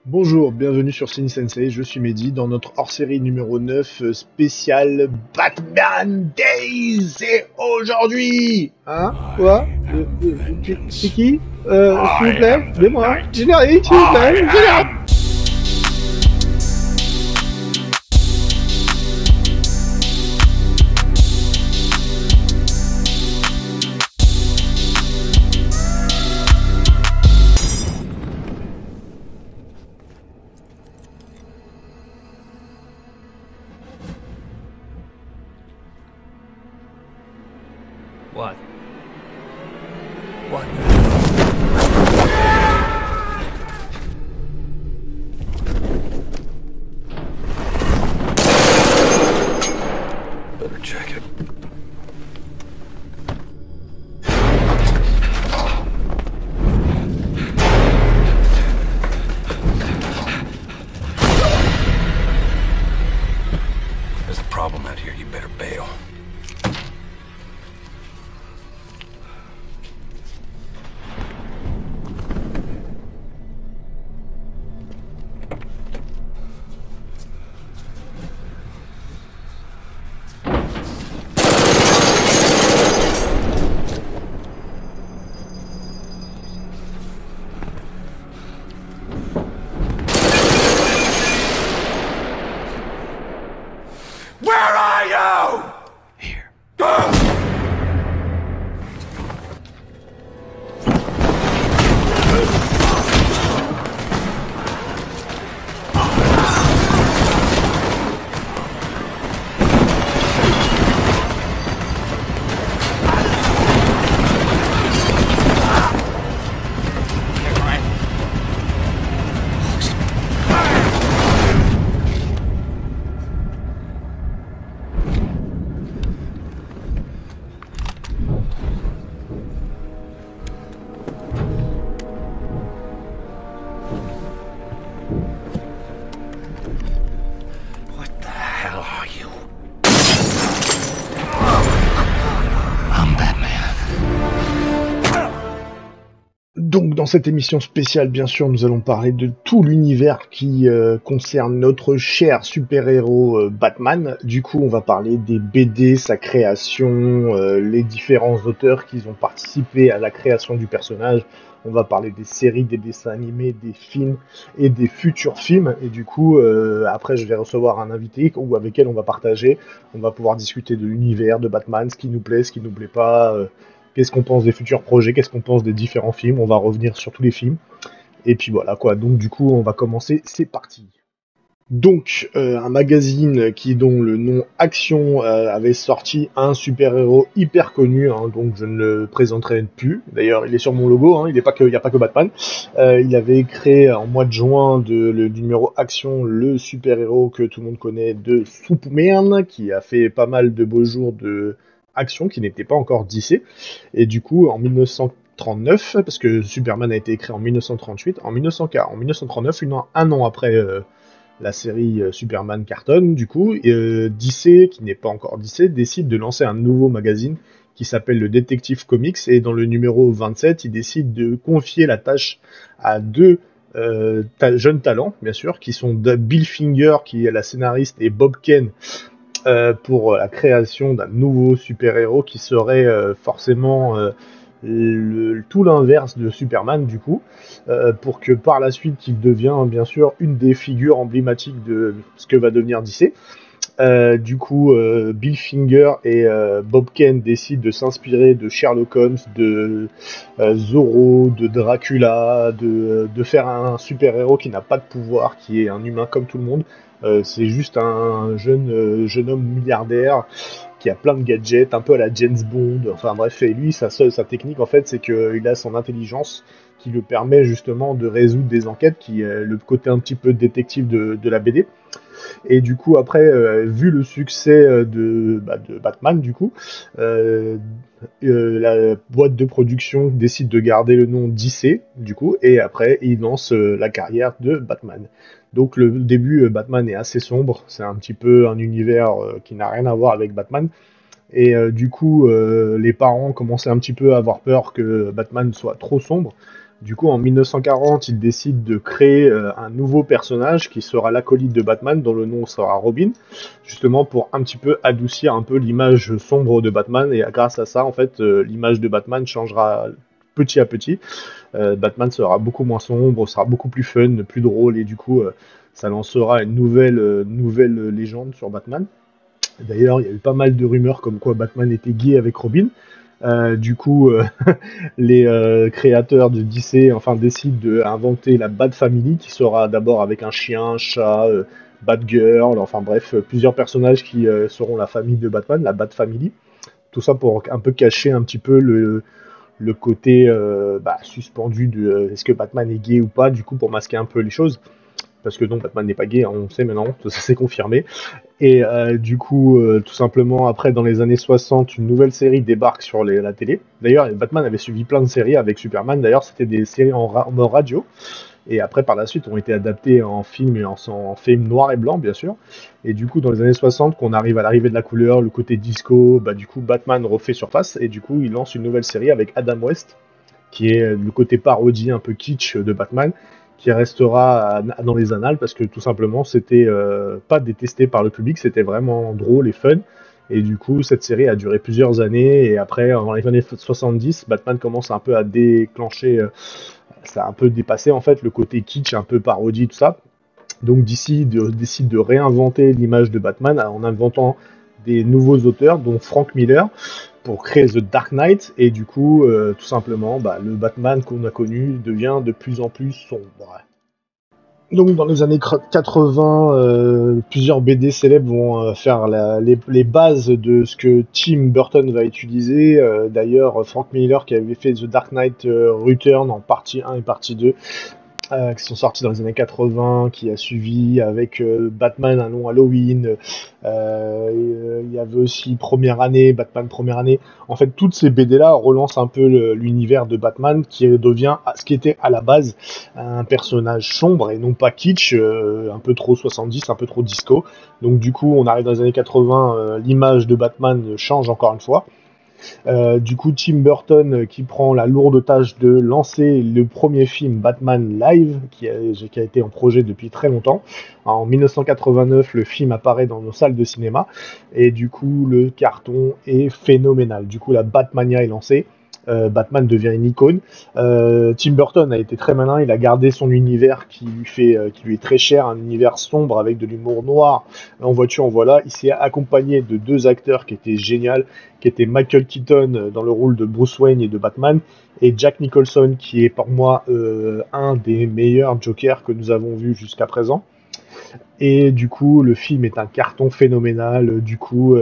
Bonjour, bienvenue sur Cine Sensei, je suis Mehdi dans notre hors-série numéro 9 spécial Batman Days. Et aujourd'hui, hein, quoi c'est qui s'il vous plaît, aidez-moi, générique, s'il vous plaît, générique. What? What? Better check it. There's a problem out here. You better bail. Where are you? Here. What the hell are you? I'm Batman. Donc dans cette émission spéciale, bien sûr, nous allons parler de tout l'univers qui concerne notre cher super-héros Batman. Du coup, on va parler des BD, sa création, les différents auteurs qui ont participé à la création du personnage. On va parler des séries, des dessins animés, des films et des futurs films. Et du coup, après, je vais recevoir un invité ou avec elle on va partager. On va pouvoir discuter de l'univers de Batman, ce qui nous plaît, ce qui nous plaît pas. Qu'est-ce qu'on pense des futurs projets, qu'est-ce qu'on pense des différents films, on va revenir sur tous les films. Et puis voilà quoi, donc du coup on va commencer, c'est parti. Donc un magazine qui dont le nom Action avait sorti un super-héros hyper connu, hein, donc je ne le présenterai plus. D'ailleurs il est sur mon logo, hein, il n'y a pas que Batman. Il avait créé en mois de juin du numéro Action le super-héros que tout le monde connaît de Superman, qui a fait pas mal de beaux jours de Action, qui n'était pas encore DC. Et du coup en 1939, parce que Superman a été créé en 1938, en 1939, un an après la série Superman cartonne, du coup, DC, qui n'est pas encore DC, décide de lancer un nouveau magazine qui s'appelle le Detective Comics, et dans le numéro 27, il décide de confier la tâche à deux jeunes talents, bien sûr, qui sont Bill Finger, qui est la scénariste, et Bob Kane, pour la création d'un nouveau super-héros qui serait forcément tout l'inverse de Superman, du coup, pour que par la suite il devienne bien sûr une des figures emblématiques de ce que va devenir DC. Du coup, Bill Finger et Bob Kane décident de s'inspirer de Sherlock Holmes, de Zorro, de Dracula, de faire un super-héros qui n'a pas de pouvoir, qui est un humain comme tout le monde. C'est juste un jeune homme milliardaire qui a plein de gadgets, un peu à la James Bond. Enfin bref, et lui, sa technique en fait, c'est qu'il a son intelligence qui le permet justement de résoudre des enquêtes, qui est le côté un petit peu détective de la BD. Et du coup, après, vu le succès de Batman, du coup, euh, la boîte de production décide de garder le nom DC, du coup, et après, il lance la carrière de Batman. Donc le début, Batman est assez sombre, c'est un petit peu un univers qui n'a rien à voir avec Batman. Et du coup, les parents commençaient un petit peu à avoir peur que Batman soit trop sombre. Du coup, en 1940, il décide de créer un nouveau personnage qui sera l'acolyte de Batman, dont le nom sera Robin, justement pour un petit peu adoucir un peu l'image sombre de Batman. Et grâce à ça, en fait, l'image de Batman changera petit à petit. Batman sera beaucoup moins sombre, sera beaucoup plus fun, plus drôle, et du coup, ça lancera une nouvelle légende sur Batman. D'ailleurs, il y a eu pas mal de rumeurs comme quoi Batman était gay avec Robin. Du coup, les créateurs de DC enfin, décident d'inventer la Bat Family, qui sera d'abord avec un chien, un chat, Batgirl, enfin bref, plusieurs personnages qui seront la famille de Batman, la Bat Family. Tout ça pour un peu cacher un petit peu le côté suspendu de est-ce que Batman est gay ou pas, du coup pour masquer un peu les choses. Parce que non, Batman n'est pas gay, hein, on sait maintenant, ça s'est confirmé. Et du coup, tout simplement, après, dans les années 60, une nouvelle série débarque sur la télé. D'ailleurs, Batman avait suivi plein de séries avec Superman. D'ailleurs, c'était des séries en mode radio. Et après, par la suite, ont été adaptées en film et en film noir et blanc, bien sûr. Et du coup, dans les années 60, qu'on arrive à l'arrivée de la couleur, le côté disco, bah, du coup, Batman refait surface. Et du coup, il lance une nouvelle série avec Adam West, qui est le côté parodie un peu kitsch de Batman, qui restera dans les annales parce que tout simplement c'était pas détesté par le public, c'était vraiment drôle et fun. Et du coup, cette série a duré plusieurs années. Et après, dans les années 70, Batman commence un peu à déclencher, ça a un peu dépassé en fait le côté kitsch, un peu parodie, tout ça. Donc DC décide de réinventer l'image de Batman en inventant des nouveaux auteurs, dont Frank Miller, pour créer The Dark Knight. Et du coup, tout simplement, le Batman qu'on a connu devient de plus en plus sombre. Donc dans les années 80, plusieurs BD célèbres vont faire les bases de ce que Tim Burton va utiliser. D'ailleurs, Frank Miller qui avait fait The Dark Knight Return en partie 1 et partie 2, qui sont sortis dans les années 80, qui a suivi avec Batman un long Halloween. Il y avait aussi Première année, Batman Première année. En fait, toutes ces BD-là relancent un peu l'univers de Batman, qui devient ce qui était à la base un personnage sombre et non pas kitsch, un peu trop 70, un peu trop disco. Donc du coup, on arrive dans les années 80, l'image de Batman change encore une fois. Du coup, Tim Burton qui prend la lourde tâche de lancer le premier film Batman Live, qui a été en projet depuis très longtemps. En 1989, le film apparaît dans nos salles de cinéma, et du coup, le carton est phénoménal. Du coup, la Batmania est lancée. Batman devient une icône. Tim Burton a été très malin, il a gardé son univers qui lui est très cher, un univers sombre avec de l'humour noir. En voiture, en voilà. Il s'est accompagné de deux acteurs qui étaient géniaux, qui étaient Michael Keaton dans le rôle de Bruce Wayne et de Batman, et Jack Nicholson qui est pour moi un des meilleurs Jokers que nous avons vus jusqu'à présent. Et du coup, le film est un carton phénoménal. Du coup,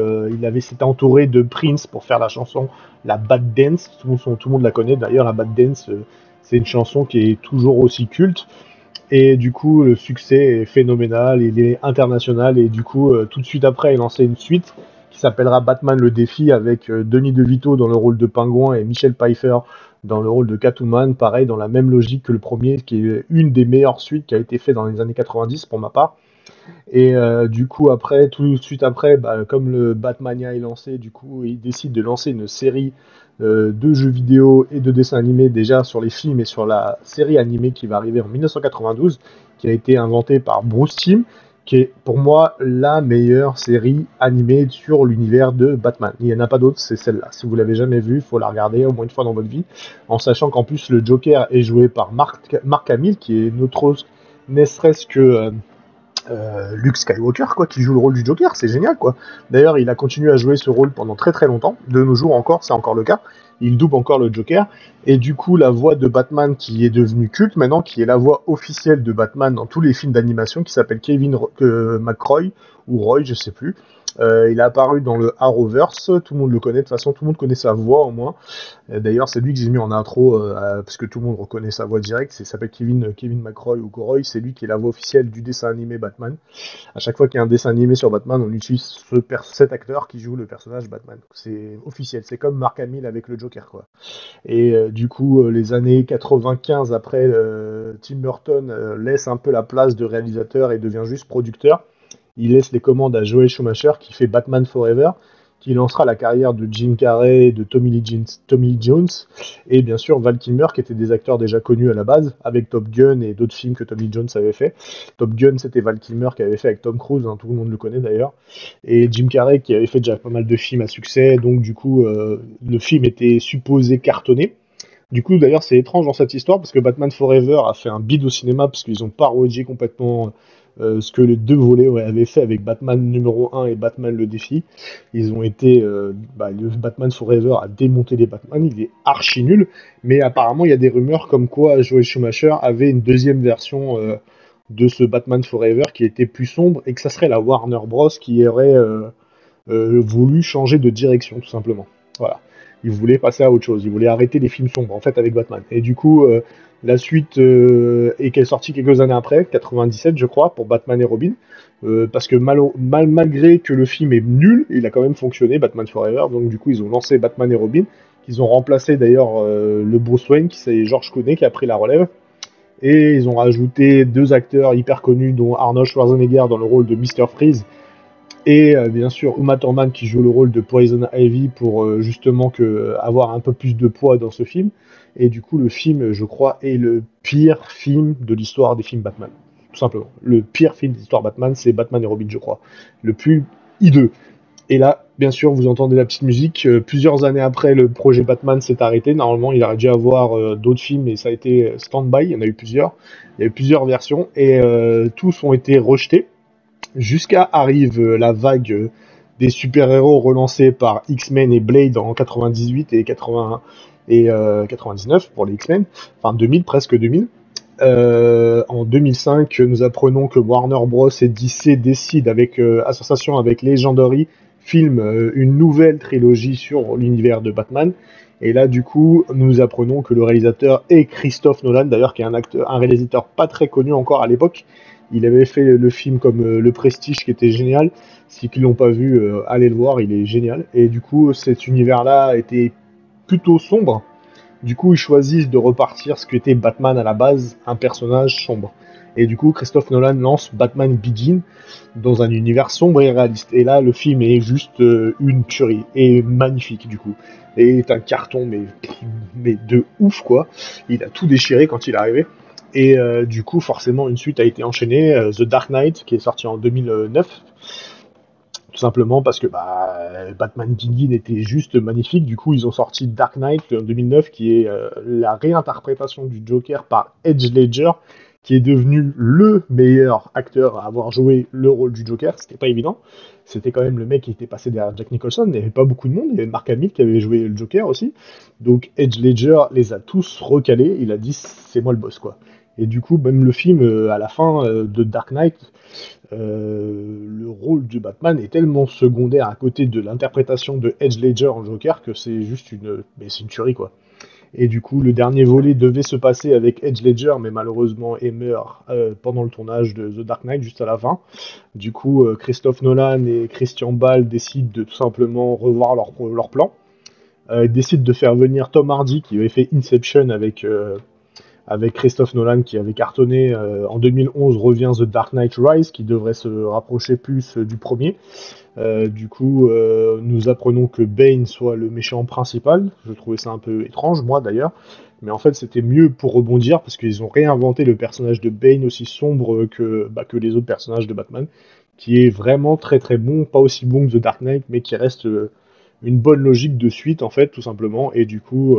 s'était entouré de Prince pour faire la chanson La Bad Dance. Tout le monde la connaît. D'ailleurs, La Bad Dance, c'est une chanson qui est toujours aussi culte. Et du coup, le succès est phénoménal. Il est international. Et du coup, tout de suite après, il a lancé une suite qui s'appellera Batman le défi, avec Denis DeVito dans le rôle de Pingouin et Michelle Pfeiffer dans le rôle de Catwoman. Pareil, dans la même logique que le premier, qui est une des meilleures suites qui a été faite dans les années 90 pour ma part. Et du coup, après, tout de suite après, comme le Batmania est lancé, du coup, il décide de lancer une série de jeux vidéo et de dessins animés, déjà sur les films et sur la série animée qui va arriver en 1992, qui a été inventée par Bruce Timm, qui est pour moi la meilleure série animée sur l'univers de Batman. Il n'y en a pas d'autre, c'est celle-là. Si vous l'avez jamais vue, il faut la regarder au moins une fois dans votre vie, en sachant qu'en plus le Joker est joué par Mark Hamill, qui est notre ne serait-ce que Luke Skywalker, quoi, qui joue le rôle du Joker, c'est génial, quoi. D'ailleurs, il a continué à jouer ce rôle pendant très très longtemps. De nos jours encore, c'est encore le cas. Il double encore le Joker. Et du coup, la voix de Batman qui est devenue culte maintenant, qui est la voix officielle de Batman dans tous les films d'animation, qui s'appelle Kevin McCroy, ou Roy, je sais plus. Il a apparu dans le Arrowverse, tout le monde le connaît, de toute façon tout le monde connaît sa voix au moins. D'ailleurs c'est lui que j'ai mis en intro, parce que tout le monde reconnaît sa voix directe, il s'appelle Kevin McCroy ou Roy, c'est lui qui est la voix officielle du dessin animé Batman. À chaque fois qu'il y a un dessin animé sur Batman, on utilise cet acteur qui joue le personnage Batman. C'est officiel, c'est comme Mark Hamill avec le Joker, quoi. Et du coup, les années 95 après, Tim Burton laisse un peu la place de réalisateur et devient juste producteur. Il laisse les commandes à Joel Schumacher qui fait Batman Forever, qui lancera la carrière de Jim Carrey, de Tommy Lee Jones, et bien sûr Val Kilmer, qui étaient des acteurs déjà connus à la base, avec Top Gun et d'autres films que Tommy Lee Jones avait fait. Top Gun, c'était Val Kilmer qui avait fait avec Tom Cruise, hein, tout le monde le connaît d'ailleurs, et Jim Carrey qui avait fait déjà pas mal de films à succès, donc du coup, le film était supposé cartonner. Du coup, d'ailleurs, c'est étrange dans cette histoire parce que Batman Forever a fait un bid au cinéma parce qu'ils ont parodié complètement ce que les deux volets avaient fait avec Batman numéro 1 et Batman le défi. Ils ont été. Le Batman Forever a démonté les Batman, il est archi nul, mais apparemment, il y a des rumeurs comme quoi Joel Schumacher avait une deuxième version de ce Batman Forever qui était plus sombre et que ça serait la Warner Bros. Qui aurait voulu changer de direction, tout simplement. Voilà. Il voulait passer à autre chose, il voulait arrêter les films sombres en fait avec Batman. Et du coup, la suite est qu'elle est sortie quelques années après, 97 je crois, pour Batman et Robin, parce que malgré que le film est nul, il a quand même fonctionné, Batman Forever. Donc du coup, ils ont lancé Batman et Robin, qu'ils ont remplacé d'ailleurs le Bruce Wayne, qui c'est George Clooney qui a pris la relève. Et ils ont rajouté deux acteurs hyper connus, dont Arnold Schwarzenegger dans le rôle de Mr. Freeze, et bien sûr Uma Thurman qui joue le rôle de Poison Ivy pour justement avoir un peu plus de poids dans ce film. Et du coup, le film, je crois, est le pire film de l'histoire des films Batman. Tout simplement. Le pire film de l'histoire Batman, c'est Batman et Robin, je crois. Le plus hideux. Et là, bien sûr, vous entendez la petite musique. Plusieurs années après, le projet Batman s'est arrêté. Normalement, il aurait dû avoir d'autres films, mais ça a été stand-by. Il y en a eu plusieurs. Il y a eu plusieurs versions. Et tous ont été rejetés. Jusqu'à arrive la vague des super-héros relancés par X-Men et Blade en 98 et 80 et 99 pour les X-Men, enfin 2000, presque 2000. En 2005, nous apprenons que Warner Bros et DC décident avec association avec Legendary filment une nouvelle trilogie sur l'univers de Batman. Et là, du coup, nous apprenons que le réalisateur est Christophe Nolan, d'ailleurs, qui est un réalisateur pas très connu encore à l'époque. Il avait fait le film comme Le Prestige qui était génial. Si ils l'ont pas vu, allez le voir, il est génial. Et du coup, cet univers-là était plutôt sombre. Du coup, ils choisissent de repartir ce qu'était Batman à la base, un personnage sombre. Et du coup, Christophe Nolan lance Batman Begins dans un univers sombre et réaliste. Et là, le film est juste une tuerie. Et magnifique, du coup. Et est un carton, mais de ouf, quoi. Il a tout déchiré quand il est arrivé. Et du coup, forcément, une suite a été enchaînée, The Dark Knight, qui est sorti en 2009, tout simplement parce que Batman Begins était juste magnifique. Du coup, ils ont sorti Dark Knight en 2009, qui est la réinterprétation du Joker par Heath Ledger, qui est devenu le meilleur acteur à avoir joué le rôle du Joker. C'était pas évident. C'était quand même le mec qui était passé derrière Jack Nicholson. Il n'y avait pas beaucoup de monde. Il y avait Mark Hamill qui avait joué le Joker aussi. Donc Heath Ledger les a tous recalés. Il a dit c'est moi le boss, quoi. Et du coup, même le film, à la fin de Dark Knight, le rôle de Batman est tellement secondaire à côté de l'interprétation de Heath Ledger en Joker que c'est juste c'est une tuerie, quoi. Et du coup, le dernier volet devait se passer avec Heath Ledger, mais malheureusement, il meurt pendant le tournage de The Dark Knight, juste à la fin. Du coup, Christophe Nolan et Christian Bale décident de tout simplement revoir leur plan. Ils décident de faire venir Tom Hardy, qui avait fait Inception avec Christophe Nolan qui avait cartonné en 2011, revient The Dark Knight Rise qui devrait se rapprocher plus du premier. Du coup, nous apprenons que Bane soit le méchant principal. Je trouvais ça un peu étrange, moi d'ailleurs. Mais en fait, c'était mieux pour rebondir parce qu'ils ont réinventé le personnage de Bane aussi sombre que les autres personnages de Batman, qui est vraiment très très bon, pas aussi bon que The Dark Knight, mais qui reste une bonne logique de suite en fait, tout simplement. Et du coup,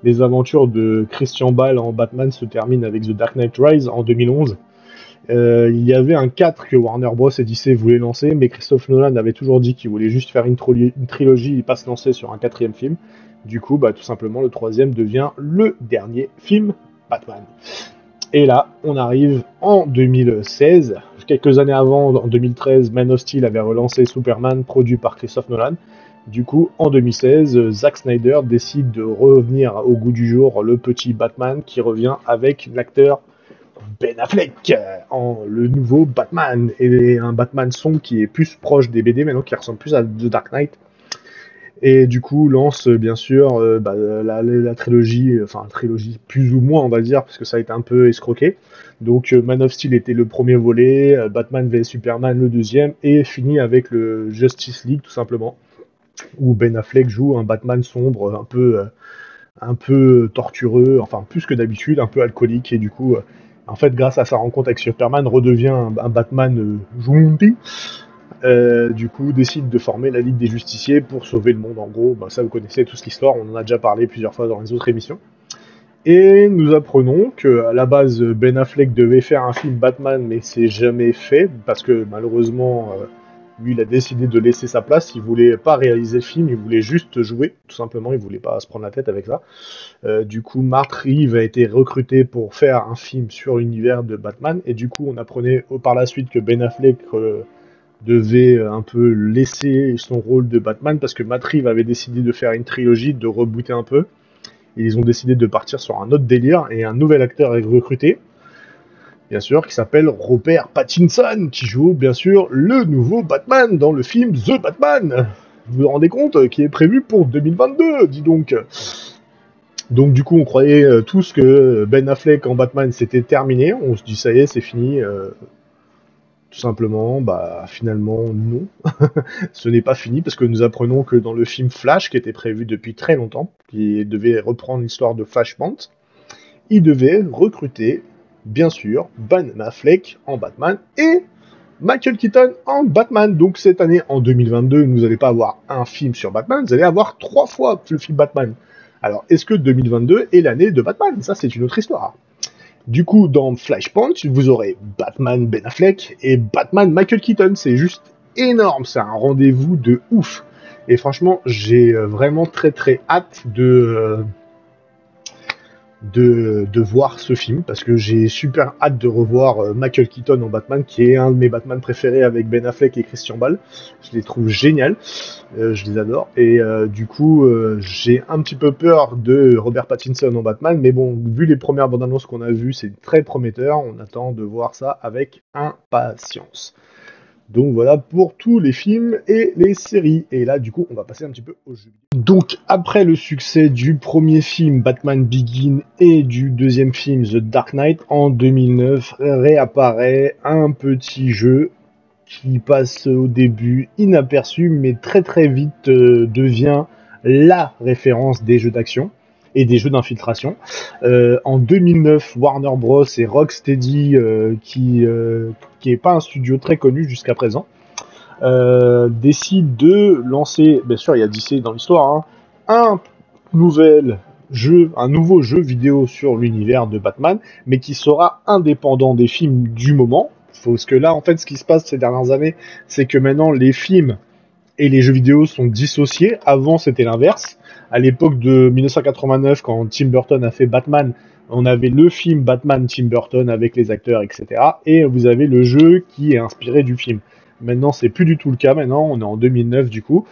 les aventures de Christian Bale en Batman se terminent avec The Dark Knight Rise en 2011. Il y avait un 4 que Warner Bros et DC voulaient lancer, mais Christophe Nolan avait toujours dit qu'il voulait juste faire une trilogie et pas se lancer sur un quatrième film. Du coup, tout simplement, le troisième devient le dernier film Batman. Et là, on arrive en 2016. Quelques années avant, en 2013, Man of Steel avait relancé Superman, produit par Christophe Nolan. Du coup, en 2016, Zack Snyder décide de revenir au goût du jour le petit Batman qui revient avec l'acteur Ben Affleck en le nouveau Batman. Et un Batman sombre qui est plus proche des BD maintenant, qui ressemble plus à The Dark Knight. Et du coup, lance bien sûr la trilogie, enfin trilogie plus ou moins on va dire, parce que ça a été un peu escroqué. Donc Man of Steel était le premier volet, Batman vs Superman le deuxième, et finit avec le Justice League tout simplement. où Ben Affleck joue un Batman sombre, un peu tortureux, enfin plus que d'habitude, un peu alcoolique, et du coup, en fait, grâce à sa rencontre avec Superman, redevient un Batman gentil. Du coup, décide de former la Ligue des Justiciers pour sauver le monde. En gros, bah, ça vous connaissez toute l'histoire, on en a déjà parlé plusieurs fois dans les autres émissions. Et nous apprenons que à la base, Ben Affleck devait faire un film Batman, mais c'est jamais fait parce que malheureusement, lui, il a décidé de laisser sa place. Il voulait pas réaliser le film, il voulait juste jouer, tout simplement. Il voulait pas se prendre la tête avec ça. Du coup, Mark Reeves a été recruté pour faire un film sur l'univers de Batman. Et du coup, on apprenait par la suite que Ben Affleck devait un peu laisser son rôle de Batman parce que Matt Reeves avait décidé de faire une trilogie, de rebooter un peu. Ils ont décidé de partir sur un autre délire et un nouvel acteur est recruté, bien sûr, qui s'appelle Robert Pattinson, qui joue bien sûr le nouveau Batman dans le film The Batman. Vous vous rendez compte, qui est prévu pour 2022, dis donc. Donc du coup, on croyait tous que Ben Affleck en Batman c'était terminé. On se dit ça y est, c'est fini. Tout simplement, bah finalement non. Ce n'est pas fini parce que nous apprenons que dans le film Flash, qui était prévu depuis très longtemps, qui devait reprendre l'histoire de Flashpoint, il devait recruter, bien sûr, Ben Affleck en Batman et Michael Keaton en Batman. Donc cette année, en 2022, vous n'allez pas avoir un film sur Batman, vous allez avoir 3 fois le film Batman. Alors, est-ce que 2022 est l'année de Batman? Ça, c'est une autre histoire. Du coup, dans Flashpoint, vous aurez Batman Ben Affleck et Batman Michael Keaton. C'est juste énorme, c'est un rendez-vous de ouf. Et franchement, j'ai vraiment très très hâte de voir ce film parce que j'ai super hâte de revoir Michael Keaton en Batman, qui est un de mes Batman préférés avec Ben Affleck et Christian Bale. Je les trouve géniaux, je les adore. Et du coup, j'ai un petit peu peur de Robert Pattinson en Batman, mais bon, vu les premières bandes annonces qu'on a vues, c'est très prometteur. On attend de voir ça avec impatience. Donc voilà pour tous les films et les séries. Et là, du coup, on va passer un petit peu au jeu. Donc, après le succès du premier film Batman Begins et du deuxième film The Dark Knight, en 2009, réapparaît un petit jeu qui passe au début inaperçu, mais très très vite devient la référence des jeux d'action et des jeux d'infiltration. En 2009, Warner Bros et Rocksteady, qui est pas un studio très connu jusqu'à présent, décident de lancer, bien sûr il y a DC dans l'histoire, hein, un nouveau jeu vidéo sur l'univers de Batman, mais qui sera indépendant des films du moment. Parce que là, en fait, ce qui se passe ces dernières années, c'est que maintenant les films et les jeux vidéo sont dissociés. Avant, c'était l'inverse. À l'époque de 1989, quand Tim Burton a fait Batman, on avait le film Batman Tim Burton avec les acteurs, etc. Et vous avez le jeu qui est inspiré du film. Maintenant, c'est plus du tout le cas. Maintenant, on est en 2009 du coup.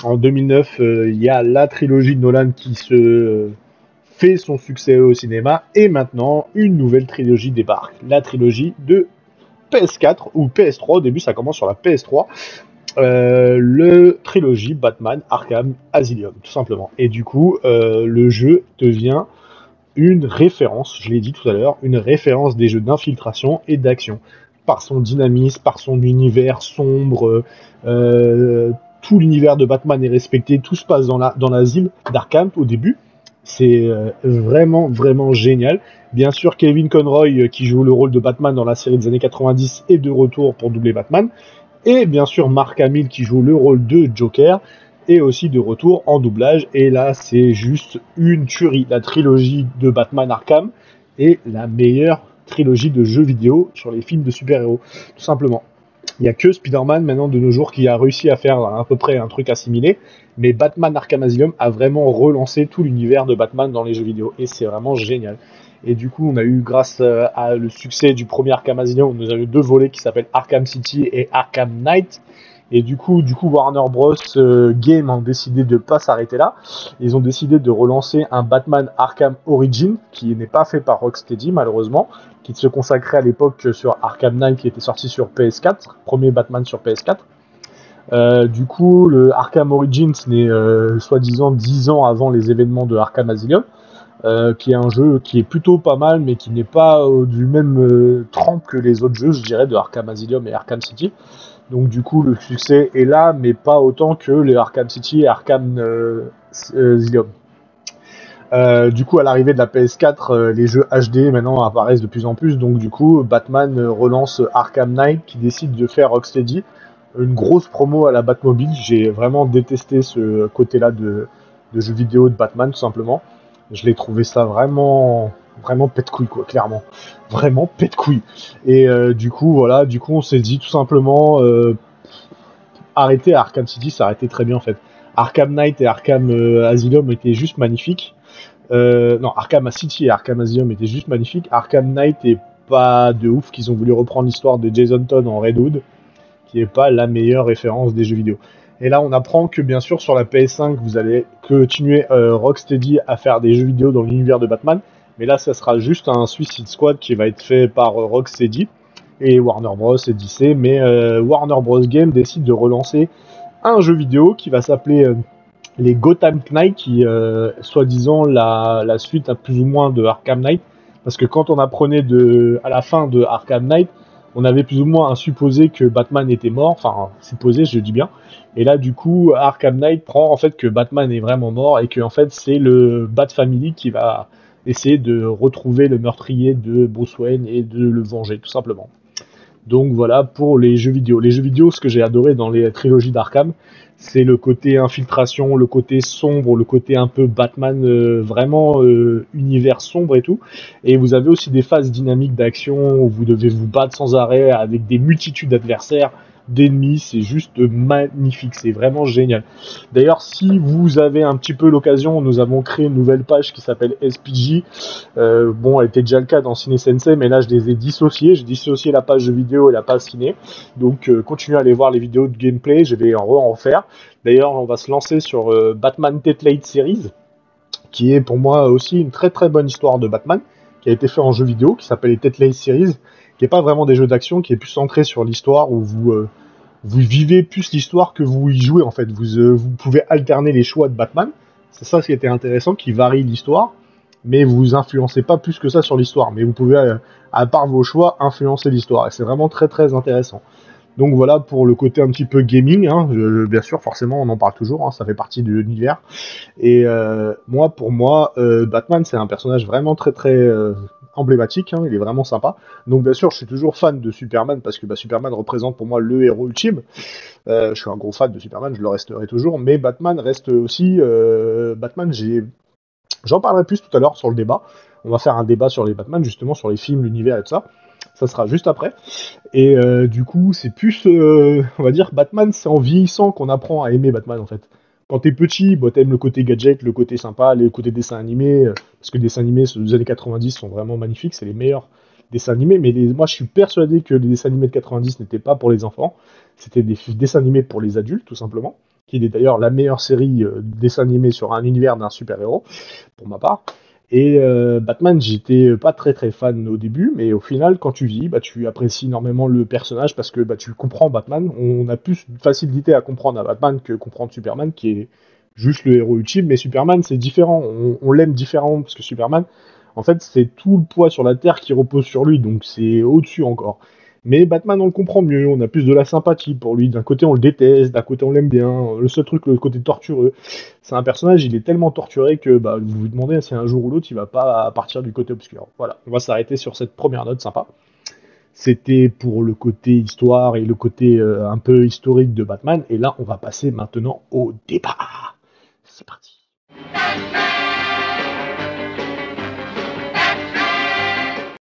En 2009, il y a la trilogie de Nolan qui se fait son succès au cinéma. Et maintenant, une nouvelle trilogie débarque. La trilogie de PS4 ou PS3. Au début, ça commence sur la PS3. Le trilogie Batman Arkham Asylum, tout simplement. Et du coup, le jeu devient une référence, je l'ai dit tout à l'heure, une référence des jeux d'infiltration et d'action. Par son dynamisme, par son univers sombre, tout l'univers de Batman est respecté, tout se passe dans l'asile d'Arkham au début. C'est vraiment, vraiment génial. Bien sûr, Kevin Conroy, qui joue le rôle de Batman dans la série des années 90, est de retour pour doubler Batman. Et bien sûr, Mark Hamill, qui joue le rôle de Joker, est aussi de retour en doublage. Et là, c'est juste une tuerie. La trilogie de Batman Arkham est la meilleure trilogie de jeux vidéo sur les films de super-héros, tout simplement. Il n'y a que Spider-Man maintenant de nos jours qui a réussi à faire à peu près un truc assimilé, mais Batman Arkham Asylum a vraiment relancé tout l'univers de Batman dans les jeux vidéo, et c'est vraiment génial. Et du coup, on a eu, grâce à le succès du premier Arkham Asylum, nous avons eu 2 volets qui s'appellent Arkham City et Arkham Knight. Et du coup Warner Bros Game ont décidé de pas s'arrêter là. Ils ont décidé de relancer un Batman Arkham Origin, qui n'est pas fait par Rocksteady malheureusement, qui se consacrait à l'époque sur Arkham Knight, qui était sorti sur PS4, premier Batman sur PS4. Du coup, le Arkham Origins n'est soi-disant 10 ans avant les événements de Arkham Asylum. Qui est un jeu qui est plutôt pas mal, mais qui n'est pas du même trempe que les autres jeux, je dirais, de Arkham Asylum et Arkham City. Donc du coup, le succès est là, mais pas autant que les Arkham City et Arkham Asylum. Du coup, à l'arrivée de la PS4, les jeux HD maintenant apparaissent de plus en plus. Donc du coup, Batman relance Arkham Knight qui décide de faire Rocksteady. Une grosse promo à la Batmobile. J'ai vraiment détesté ce côté-là de jeux vidéo de Batman, tout simplement. Je l'ai trouvé ça vraiment pète-couille, quoi, clairement. Vraiment pète-couille. Et du coup, voilà, on s'est dit tout simplement, arrêter Arkham City, ça arrêtait très bien en fait. Arkham Knight et Arkham Asylum étaient juste magnifiques. Non, Arkham City et Arkham Asylum étaient juste magnifiques. Arkham Knight est pas de ouf qu'ils ont voulu reprendre l'histoire de Jason Todd en Red Hood, qui est pas la meilleure référence des jeux vidéo. Et là, on apprend que bien sûr sur la PS5, vous allez continuer Rocksteady à faire des jeux vidéo dans l'univers de Batman, mais là, ça sera juste un Suicide Squad qui va être fait par Rocksteady et Warner Bros et DC, mais Warner Bros Game décide de relancer un jeu vidéo qui va s'appeler les Gotham Knight, qui soi-disant la suite à plus ou moins de Arkham Knight, parce que quand on apprenait à la fin de Arkham Knight, on avait plus ou moins un supposé que Batman était mort, enfin supposé, je dis bien. Et là, du coup, Arkham Knight prend en fait que Batman est vraiment mort et que en fait c'est le Bat Family qui va essayer de retrouver le meurtrier de Bruce Wayne et de le venger, tout simplement. Donc voilà pour les jeux vidéo. Les jeux vidéo, ce que j'ai adoré dans les trilogies d'Arkham, c'est le côté infiltration, le côté sombre, le côté un peu Batman, vraiment univers sombre et tout. Et vous avez aussi des phases dynamiques d'action où vous devez vous battre sans arrêt avec des multitudes d'adversaires, d'ennemis. C'est juste magnifique, c'est vraiment génial. D'ailleurs, si vous avez un petit peu l'occasion, nous avons créé une nouvelle page qui s'appelle SPJ. Bon, elle était déjà le cas dans Ciné Sensei, mais là je les ai dissociés. J'ai dissocié la page de vidéo et la page ciné. Donc continuez à aller voir les vidéos de gameplay, je vais en refaire. D'ailleurs, on va se lancer sur Batman Telltale Series, qui est pour moi aussi une très très bonne histoire de Batman, qui a été fait en jeu vidéo, qui s'appelle les Telltale Series, qui n'est pas vraiment des jeux d'action, qui est plus centré sur l'histoire, où vous vivez plus l'histoire que vous y jouez en fait. Vous pouvez alterner les choix de Batman. C'est ça ce qui était intéressant, qui varie l'histoire, mais vous influencez pas plus que ça sur l'histoire. Mais vous pouvez, à part vos choix, influencer l'histoire. Et c'est vraiment très très intéressant. Donc voilà pour le côté un petit peu gaming, hein. Bien sûr, forcément, on en parle toujours, hein, ça fait partie de l'univers. Et pour moi, Batman, c'est un personnage vraiment très très emblématique, hein, il est vraiment sympa. Donc bien sûr, je suis toujours fan de Superman, parce que Superman représente pour moi le héros ultime. Je suis un gros fan de Superman, je le resterai toujours, mais Batman reste aussi... Batman, j'en parlerai plus tout à l'heure sur le débat. On va faire un débat sur les Batman, justement, sur les films, l'univers et tout ça. Ça sera juste après. Et du coup, c'est plus, on va dire, Batman, c'est en vieillissant qu'on apprend à aimer Batman, en fait. Quand t'es petit, t'aimes le côté gadget, le côté sympa, le côté dessin animé, parce que les dessins animés des années 90 sont vraiment magnifiques, c'est les meilleurs dessins animés, mais moi je suis persuadé que les dessins animés de 90 n'étaient pas pour les enfants, c'était des dessins animés pour les adultes, tout simplement, qui est d'ailleurs la meilleure série de dessins animés sur un univers d'un super-héros, pour ma part. Et Batman, j'étais pas très très fan au début, mais au final, quand tu vis, tu apprécies énormément le personnage parce que tu comprends Batman. On a plus de facilité à comprendre à Batman que comprendre Superman, qui est juste le héros ultime. Mais Superman, c'est différent. On l'aime différemment parce que Superman, en fait, c'est tout le poids sur la Terre qui repose sur lui, donc c'est au-dessus encore. Mais Batman, on le comprend mieux, on a plus de la sympathie pour lui. D'un côté, on le déteste, d'un côté, on l'aime bien. Le seul truc, le côté tortureux, c'est un personnage, il est tellement torturé que vous vous demandez si un jour ou l'autre, il va pas partir du côté obscur. Voilà, on va s'arrêter sur cette première note sympa. C'était pour le côté histoire et le côté un peu historique de Batman. Et là, on va passer maintenant au débat. C'est parti.